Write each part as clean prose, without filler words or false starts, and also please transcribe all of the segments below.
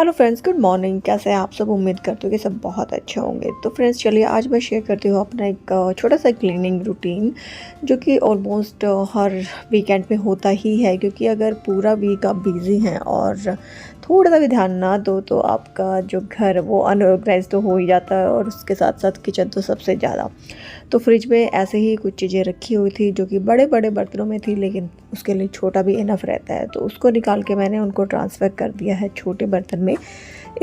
Hello friends, good morning. कैसे हैं आप सब? उम्मीद करती हूँ कि सब बहुत अच्छे होंगे। तो फ्रेंड्स चलिए आज मैं शेयर करती हूँ अपना एक छोटा सा क्लीनिंग रूटीन जो कि ऑलमोस्ट हर वीकेंड पे होता ही है, क्योंकि अगर पूरा वीक आप बिज़ी हैं और थोड़ा सा भी ध्यान ना दो तो आपका जो घर वो अनऑर्गेनाइज तो हो ही जाता है, और उसके साथ साथ किचन तो सबसे ज़्यादा। तो फ्रिज में ऐसे ही कुछ चीज़ें रखी हुई थी जो कि बड़े बड़े बर्तनों में थी, लेकिन उसके लिए छोटा भी इनफ रहता है, तो उसको निकाल के मैंने उनको ट्रांसफ़र कर दिया है छोटे बर्तन में।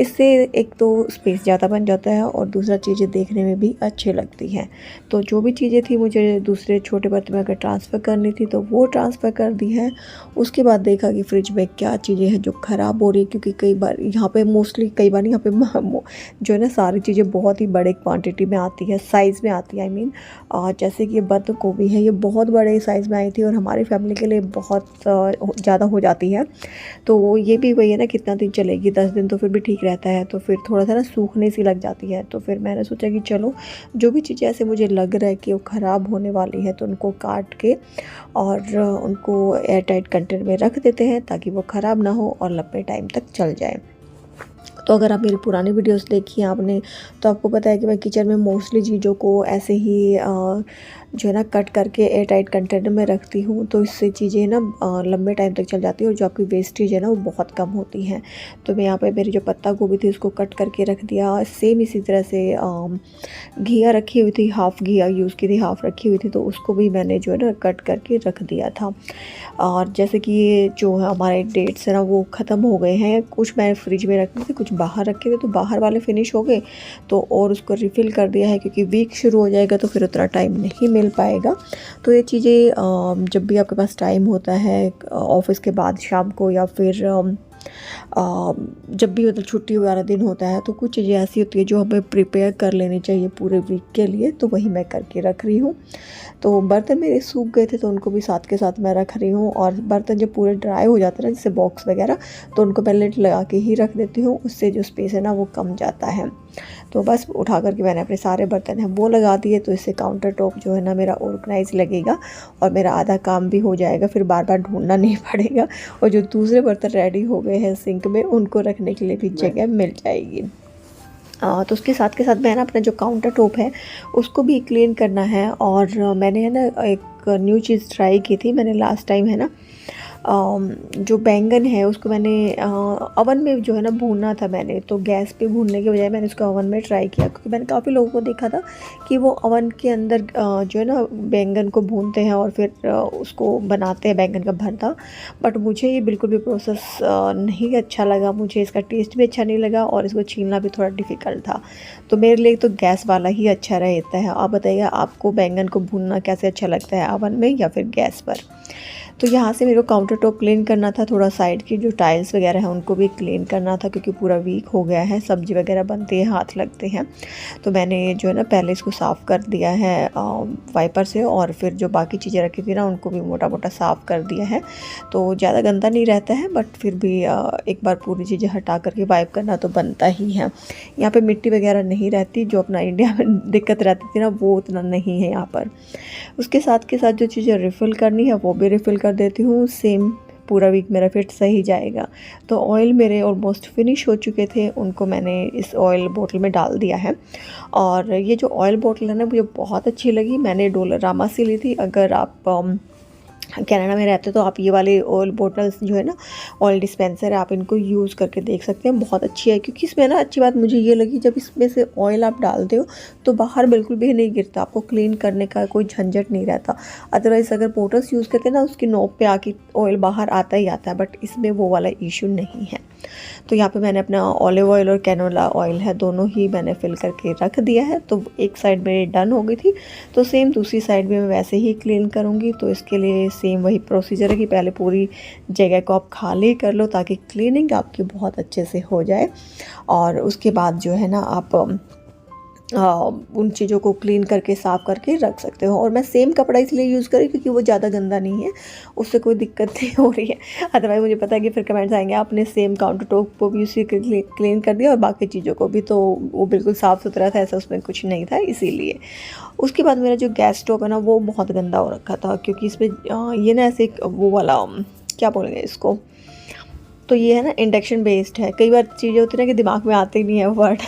इससे एक तो स्पेस ज़्यादा बन जाता है और दूसरा चीज़ें देखने में भी अच्छी लगती हैं। तो जो भी चीज़ें थी मुझे दूसरे छोटे बर्तन में अगर ट्रांसफ़र करनी थी तो वो ट्रांसफ़र कर दी है। उसके बाद देखा कि फ्रिज में क्या चीज़ें हैं जो ख़राब हो रही है, क्योंकि कई बार यहाँ पे मोस्टली कई बार यहाँ पे जो है ना सारी चीज़ें बहुत ही बड़े क्वांटिटी में आती है, साइज़ में आती है। आई मीन जैसे कि ये बंद गोभी है, ये बहुत बड़े साइज़ में आई थी और हमारी फैमिली के लिए बहुत ज़्यादा हो जाती है। तो ये भी वही है ना, कितना दिन चलेगी, 10 दिन तो फिर भी ठीक रहता है, तो फिर थोड़ा सा ना सूखने सी लग जाती है। तो फिर मैंने सोचा कि चलो जो भी चीज़ें ऐसे मुझे लग रहा है कि वो ख़राब होने वाली है तो उनको काट के और उनको एयर टाइट कंटेनर में रख देते हैं ताकि वो ख़राब ना हो और लंबे टाइम तक चल जाए। तो अगर आप मेरी पुरानी वीडियोस देखी हैं आपने, तो आपको पता है कि मैं किचन में मोस्टली चीज़ों को ऐसे ही जो है ना कट करके एयर टाइट कंटेनर में रखती हूँ, तो इससे चीज़ें ना लंबे टाइम तक चल जाती है और जो आपकी वेस्टेज है ना वो बहुत कम होती है। तो मैं यहाँ पे मेरी जो पत्ता गोभी थी उसको कट करके रख दिया। सेम इसी तरह से घिया रखी हुई थी, हाफ़ घिया यूज़ की थी, हाफ़ रखी हुई थी, तो उसको भी मैंने जो है ना कट करके रख दिया था। और जैसे कि ये जो है हमारे डेट्स है ना वो ख़त्म हो गए हैं। कुछ मैं फ्रिज में रखे थे, कुछ बाहर रखे थे, तो बाहर वाले फिनिश हो गए तो और उसको रिफ़िल कर दिया है, क्योंकि वीक शुरू हो जाएगा तो फिर उतना टाइम नहीं मिल पाएगा। तो ये चीज़ें जब भी आपके पास टाइम होता है ऑफ़िस के बाद शाम को, या फिर जब भी मतलब छुट्टी वाला दिन होता है, तो कुछ चीज़ें ऐसी होती है जो हमें प्रिपेयर कर लेनी चाहिए पूरे वीक के लिए, तो वही मैं करके रख रही हूँ। तो बर्तन मेरे सूख गए थे तो उनको भी साथ के साथ मैं रख रही हूँ, और बर्तन जब पूरे ड्राई हो जाते हैं ना जैसे बॉक्स वगैरह, तो उनको पहले लगा के ही रख देती हूँ, उससे जो स्पेस है ना वो कम जाता है। तो बस उठा करके मैंने अपने सारे बर्तन हैं वो लगा दिए, तो इससे काउंटर टॉप जो है ना मेरा ऑर्गेनाइज लगेगा और मेरा आधा काम भी हो जाएगा, फिर बार बार ढूंढना नहीं पड़ेगा। और जो दूसरे बर्तन रेडी हो गए हैं सिंक में, उनको रखने के लिए भी जगह मिल जाएगी। तो उसके साथ के साथ मैं ना अपना जो काउंटर टॉप है उसको भी क्लीन करना है। और मैंने है ना एक न्यू चीज़ ट्राई की थी मैंने लास्ट टाइम, है ना जो बैंगन है उसको मैंने ओवन में जो है ना भूनना था मैंने, तो गैस पे भूनने के बजाय मैंने उसको ओवन में ट्राई किया, क्योंकि मैंने काफ़ी लोगों को देखा था कि वो ओवन के अंदर जो है ना बैंगन को भूनते हैं और फिर उसको बनाते हैं बैंगन का भरता। बट मुझे ये बिल्कुल भी प्रोसेस नहीं अच्छा लगा, मुझे इसका टेस्ट भी अच्छा नहीं लगा और इसको छीलना भी थोड़ा डिफ़िकल्ट था। तो मेरे लिए तो गैस वाला ही अच्छा रहता है। आप बताइए आपको बैंगन को भूनना कैसे अच्छा लगता है, ओवन में या फिर गैस पर? तो यहाँ से मेरे को काउंटर टॉप क्लीन करना था, थोड़ा साइड की जो टाइल्स वगैरह हैं उनको भी क्लीन करना था, क्योंकि पूरा वीक हो गया है, सब्ज़ी वगैरह बनती है, हाथ लगते हैं। तो मैंने जो है ना पहले इसको साफ़ कर दिया है वाइपर से, और फिर जो बाकी चीज़ें रखी थी ना उनको भी मोटा मोटा साफ़ कर दिया है। तो ज़्यादा गंदा नहीं रहता है, बट फिर भी एक बार पूरी चीज़ें हटा करके वाइप करना तो बनता ही है। यहाँ पे मिट्टी वगैरह नहीं रहती, जो अपना इंडिया में दिक्कत रहती थी ना वो उतना नहीं है यहाँ पर। उसके साथ के साथ जो चीज़ें रिफ़िल करनी है वो भी रिफ़िल कर देती हूँ। सेम पूरा वीक मेरा फिर सही जाएगा। तो ऑयल मेरे ऑलमोस्ट फिनिश हो चुके थे, उनको मैंने इस ऑयल बोतल में डाल दिया है। और ये जो ऑयल बोतल है ना मुझे बहुत अच्छी लगी, मैंने डोलरामा से ली थी। अगर आप कनाडा में रहते हो तो आप ये वाले ऑयल बोटल्स जो है ना ऑयल डिस्पेंसर है, आप इनको यूज़ करके देख सकते हैं, बहुत अच्छी है। क्योंकि इसमें ना अच्छी बात मुझे ये लगी, जब इसमें से ऑयल आप डालते हो तो बाहर बिल्कुल भी नहीं गिरता, आपको क्लीन करने का कोई झंझट नहीं रहता। अदरवाइज़ अगर बोटल्स यूज़ करते हैं ना उसकी नोक पे आके ऑयल बाहर आता ही आता है, बट इसमें वो वाला इशू नहीं है। तो यहाँ पे मैंने अपना ऑलिव ऑयल और कैनोला ऑयल है दोनों ही मैंने फिल करके रख दिया है। तो एक साइड मेरी डन हो गई थी, तो सेम दूसरी साइड भी मैं वैसे ही क्लीन करूँगी। तो इसके लिए सेम वही प्रोसीजर है कि पहले पूरी जगह को आप खाली कर लो ताकि क्लीनिंग आपकी बहुत अच्छे से हो जाए, और उसके बाद जो है ना आप उन चीज़ों को क्लीन करके साफ़ करके रख सकते हो। और मैं सेम कपड़ा इसलिए यूज़ करी क्योंकि वो ज़्यादा गंदा नहीं है, उससे कोई दिक्कत नहीं हो रही है। अदरवाइज़ मुझे पता है कि फिर कमेंट्स आएंगे आपने सेम काउंटर टॉप को भी उसी क्लीन कर दिया और बाकी चीज़ों को भी, तो वो बिल्कुल साफ़ सुथरा था, ऐसा उसमें कुछ नहीं था इसीलिए। उसके बाद मेरा जो गैस स्टोव है ना वो बहुत गंदा हो रखा था, क्योंकि इसमें ये ना ऐसे वो वाला क्या बोलेंगे इसको, तो ये है ना इंडक्शन बेस्ड है। कई बार चीज़ें होती है ना कि दिमाग में आते ही नहीं है वो वर्ड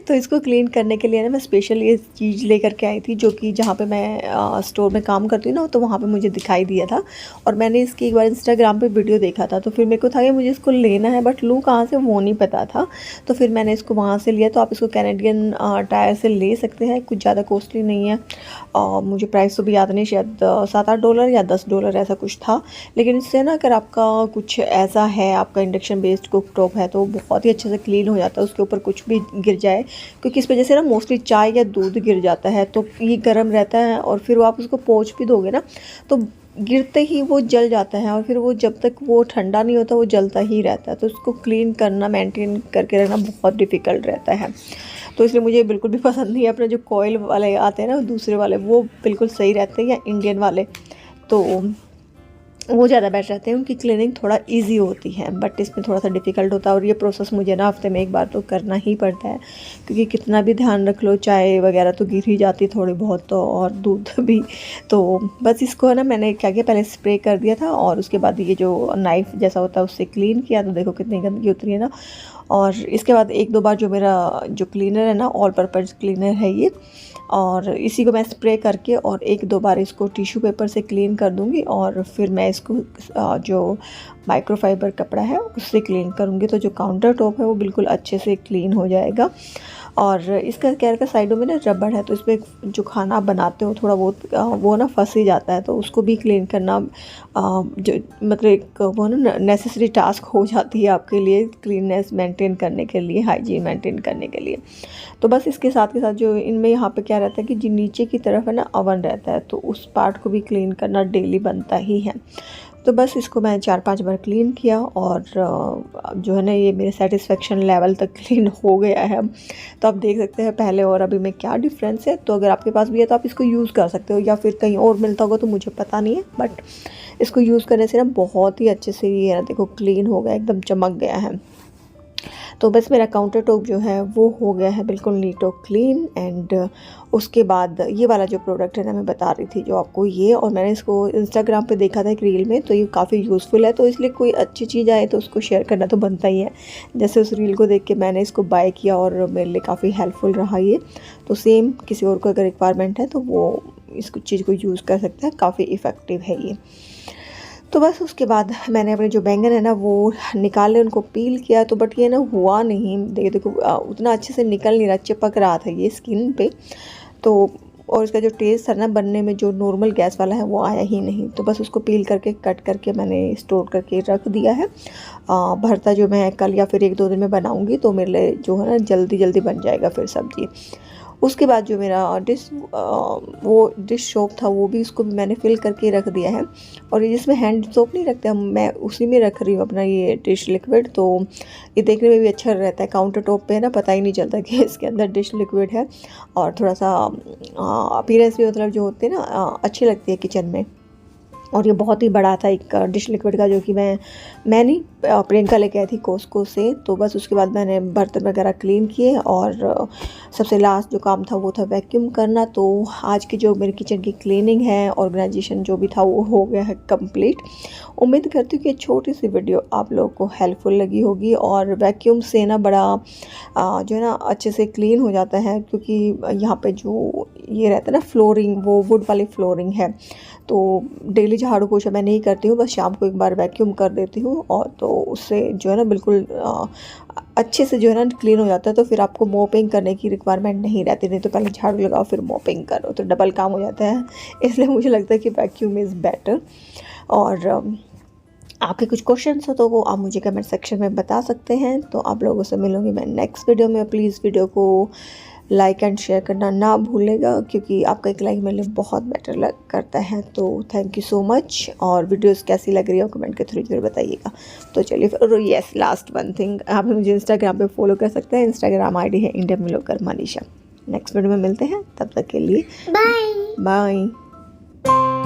तो इसको क्लीन करने के लिए ना मैं स्पेशल ये चीज़ लेकर के आई थी, जो कि जहाँ पे मैं स्टोर में काम करती हूँ ना, तो वहाँ पे मुझे दिखाई दिया था और मैंने इसकी एक बार इंस्टाग्राम पे वीडियो देखा था। तो फिर मेरे को था कि मुझे इसको लेना है, बट लूँ कहाँ से वो नहीं पता था। तो फिर मैंने इसको वहाँ से लिया। तो आप इसको कैनेडियन टायर से ले सकते हैं, कुछ ज़्यादा कॉस्टली नहीं है। मुझे प्राइस तो भी याद नहीं, शायद $7-8 या $10 ऐसा कुछ था। लेकिन इससे ना अगर आपका कुछ ऐसा है, आपका इंडक्शन बेस्ड कुक टॉप है, तो बहुत ही अच्छे से क्लीन हो जाता है, उसके ऊपर कुछ भी गिर जाए। क्योंकि इस वजह से ना मोस्टली चाय या दूध गिर जाता है, तो ये गर्म रहता है और फिर आप उसको पोंछ भी दोगे ना तो गिरते ही वो जल जाता है, और फिर वो जब तक वो ठंडा नहीं होता वो जलता ही रहता है। तो उसको क्लीन करना, मेंटेन करके रखना बहुत डिफ़िकल्ट रहता है। तो इसलिए मुझे बिल्कुल भी पसंद नहीं है। अपने जो कॉइल वाले आते हैं ना दूसरे वाले, वो बिल्कुल सही रहते हैं, या इंडियन वाले, तो वो ज़्यादा बेटर रहते हैं। उनकी क्लीनिंग थोड़ा इजी होती है, बट इसमें थोड़ा सा डिफ़िकल्ट होता है। और ये प्रोसेस मुझे ना हफ्ते में एक बार तो करना ही पड़ता है, क्योंकि कितना भी ध्यान रख लो चाय वगैरह तो गिर ही जाती थोड़ी बहुत, तो और दूध भी। तो बस इसको है ना मैंने क्या किया, पहले स्प्रे कर दिया था और उसके बाद ये जो नाइफ़ जैसा होता है उससे क्लीन किया। तो देखो कितनी गंदगी उतरी है ना। और इसके बाद 1-2 बार जो मेरा जो क्लीनर है ना, ऑल पर्पज़ क्लीनर है ये, और इसी को मैं स्प्रे करके और 1-2 बार इसको टिश्यू पेपर से क्लीन कर दूँगी। और फिर मैं इसको जो माइक्रोफाइबर कपड़ा है उससे क्लीन करूँगी, तो जो काउंटर टॉप है वो बिल्कुल अच्छे से क्लीन हो जाएगा। और इसका क्या रहता है, साइडों में ना रबड़ है, तो इसमें जो खाना आप बनाते हो थोड़ा बहुत वो ना फंस ही जाता है, तो उसको भी क्लीन करना जो मतलब एक वो ना नेसेसरी टास्क हो जाती है आपके लिए, क्लीननेस मेंटेन करने के लिए, हाइजीन मेंटेन करने के लिए। तो बस इसके साथ के साथ जो इनमें यहाँ पे क्या रहता है कि जो नीचे की तरफ है ना ओवन रहता है, तो उस पार्ट को भी क्लीन करना डेली बनता ही है। तो बस इसको मैं 4-5 बार क्लीन किया और जो है ना ये मेरे सेटिस्फेक्शन लेवल तक क्लीन हो गया है अब। तो आप देख सकते हैं पहले और अभी में क्या डिफरेंस है। तो अगर आपके पास भी है तो आप इसको यूज़ कर सकते हो, या फिर कहीं और मिलता होगा तो मुझे पता नहीं है, बट इसको यूज़ करने से ना बहुत ही अच्छे से ये ना देखो क्लीन हो गया, एकदम चमक गया है। तो बस मेरा काउंटर टॉप जो है वो हो गया है बिल्कुल नीट और क्लीन। एंड उसके बाद ये वाला जो प्रोडक्ट है ना मैं बता रही थी जो आपको, ये, और मैंने इसको इंस्टाग्राम पे देखा था एक रील में, तो ये काफ़ी यूज़फुल है। तो इसलिए कोई अच्छी चीज़ आए तो उसको शेयर करना तो बनता ही है। जैसे उस रील को देख के मैंने इसको बाय किया और मेरे लिए काफ़ी हेल्पफुल रहा ये। तो सेम किसी और को अगर रिक्वायरमेंट है तो वो इस चीज़ को यूज़ कर सकता है, काफ़ी इफ़ेक्टिव है ये। तो बस उसके बाद मैंने अपने जो बैंगन है ना वो निकाले, उनको पील किया। तो बट ये ना हुआ नहीं, देखो उतना अच्छे से निकल नहीं रहा, चिपक रहा था ये स्किन पे। तो और इसका जो टेस्ट था ना बनने में, जो नॉर्मल गैस वाला है वो आया ही नहीं। तो बस उसको पील करके कट करके मैंने स्टोर करके रख दिया है। भरता जो मैं कल या फिर 1-2 दिन में बनाऊंगी, तो मेरे लिए जो है ना जल्दी जल्दी बन जाएगा फिर सब्ज़ी। उसके बाद जो मेरा वो डिश सोप था वो भी, उसको भी मैंने फिल करके रख दिया है। और ये जिसमें हैंड सोप नहीं रखते हम, मैं उसी में रख रही हूँ अपना ये डिश लिक्विड। तो ये देखने में भी अच्छा रहता है, काउंटर टॉप पे है ना पता ही नहीं चलता कि इसके अंदर डिश लिक्विड है। और थोड़ा सा अपीयरेंस भी मतलब जो होते हैं ना अच्छी लगती है किचन में। और ये बहुत ही बड़ा था एक डिश लिक्विड का, जो कि मैं नहीं प्रियंका लेके आई थी कॉस्को से। तो बस उसके बाद मैंने बर्तन वगैरह क्लीन किए और सबसे लास्ट जो काम था वो था वैक्यूम करना। तो आज की जो मेरी किचन की क्लीनिंग है, ऑर्गेनाइजेशन जो भी था वो हो गया है कंप्लीट। उम्मीद करती हूँ कि छोटी सी वीडियो आप लोगों को हेल्पफुल लगी होगी। और वैक्यूम से ना बड़ा जो है ना अच्छे से क्लीन हो जाता है, क्योंकि यहाँ पे जो ये रहता है ना फ्लोरिंग, वो वुड वाली फ्लोरिंग है। तो डेली झाड़ू पोछा मैं नहीं करती हूँ, बस शाम को एक बार वैक्यूम कर देती हूँ, और तो उससे जो है ना बिल्कुल अच्छे से जो है ना क्लीन हो जाता है। तो फिर आपको मॉपिंग करने की रिक्वायरमेंट नहीं रहती, नहीं तो पहले झाड़ू लगाओ फिर मॉपिंग करो, तो डबल काम हो जाता है। इसलिए मुझे लगता है कि वैक्यूम इज़ बेटर। और आपके कुछ क्वेश्चंस हो तो वो आप मुझे कमेंट सेक्शन में बता सकते हैं। तो आप लोगों से मिलूँगी मैं नेक्स्ट वीडियो में। प्लीज़ वीडियो को लाइक एंड शेयर करना ना भूलेगा, क्योंकि आपका एक लाइक मेरे लिए बहुत बेटर करता है। तो थैंक यू सो मच। और वीडियोस कैसी लग रही है कमेंट के थ्रू जरूर बताइएगा। तो चलिए फिर, यस लास्ट वन थिंग, आप मुझे इंस्टाग्राम पे फॉलो कर सकते हैं। इंस्टाग्राम आईडी है इंडिया मिलोकर मनीषा। नेक्स्ट वीडियो में मिलते हैं, तब तक के लिए बाय बाय।